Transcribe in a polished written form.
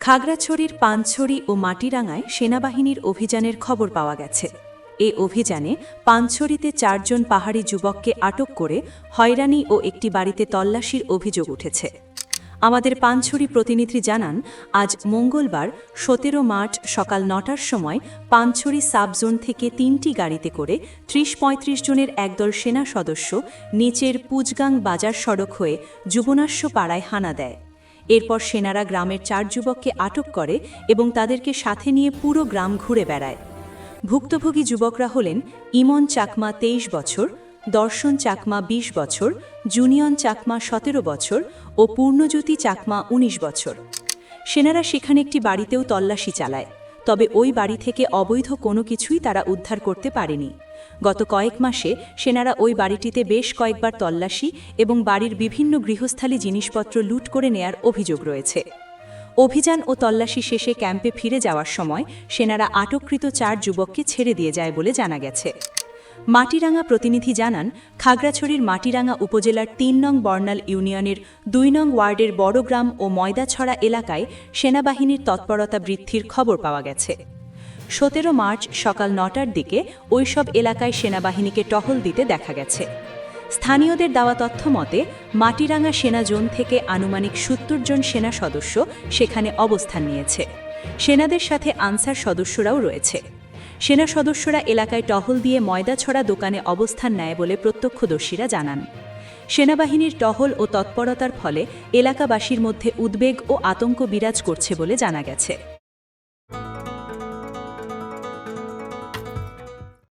খাগড়াছড়ির পানছড়ি ও মাটিরাঙ্গায় সেনাবাহিনীর অভিযানের খবর পাওয়া গেছে। এ অভিযানে পানছড়িতে ৪ জন পাহাড়ি যুবককে আটক করে হয়রানি ও একটি বাড়িতে তল্লাশির অভিযোগ উঠেছে। আমাদের পানছড়ি প্রতিনিধি জানান, আজ মঙ্গলবার ১৭ মার্চ সকাল ৯টার সময় পানছড়ি সাবজোন থেকে ৩টি গাড়িতে করে ৩০-৩৫ জনের একদল সেনা সদস্য নিচের পুজগাং বাজার সড়ক হয়ে যুবনাশ্য পাড়ায় হানা দেয়। এরপর সেনারা গ্রামের ৪ যুবককে আটক করে এবং তাদেরকে সাথে নিয়ে পুরো গ্রাম ঘুরে বেড়ায়। ভুক্তভোগী যুবকরা হলেন ইমন চাকমা ২৩ বছর, দর্শন চাকমা ২০ বছর, জুনিয়ন চাকমা ১৭ বছর ও পূর্ণজ্যোতি চাকমা ১৯ বছর। সেনারা সেখানে একটি বাড়িতেও তল্লাশি চালায়, তবে ওই বাড়ি থেকে অবৈধ কোনো কিছুই তারা উদ্ধার করতে পারেনি। গত কয়েক মাসে সেনারা ওই বাড়িটিতে বেশ কয়েকবার তল্লাশি এবং বাড়ির বিভিন্ন গৃহস্থালী জিনিসপত্র লুট করে নেয়ার অভিযোগ রয়েছে। অভিযান ও তল্লাশি শেষে ক্যাম্পে ফিরে যাওয়ার সময় সেনারা আটককৃত ৪ যুবককে ছেড়ে দিয়ে যায় বলে জানা গেছে। মাটিরাঙ্গা প্রতিনিধি জানান, খাগড়াছড়ির মাটিরাঙ্গা উপজেলার ৩ নং বর্ণাল ইউনিয়নের ২ নং ওয়ার্ডের বড়গ্রাম ও ময়দাছড়া এলাকায় সেনাবাহিনীর তৎপরতা বৃদ্ধির খবর পাওয়া গেছে। ১৭ মার্চ সকাল ৯টার দিকে ওইসব এলাকায় সেনাবাহিনীকে টহল দিতে দেখা গেছে। স্থানীয়দের দেওয়া তথ্য মতে মাটিরাঙ্গা সেনা জোন থেকে আনুমানিক ৭০ জন সেনা সদস্য সেখানে অবস্থান নিয়েছে। সেনাদের সাথে আনসার সদস্যরাও রয়েছে। সেনা সদস্যরা এলাকায় টহল দিয়ে ময়দাছড়া দোকানে অবস্থান নেয় বলে প্রত্যক্ষদর্শীরা জানান। সেনাবাহিনীর টহল ও তৎপরতার ফলে এলাকাবাসীর মধ্যে উদ্বেগ ও আতঙ্ক বিরাজ করছে বলে জানা গেছে।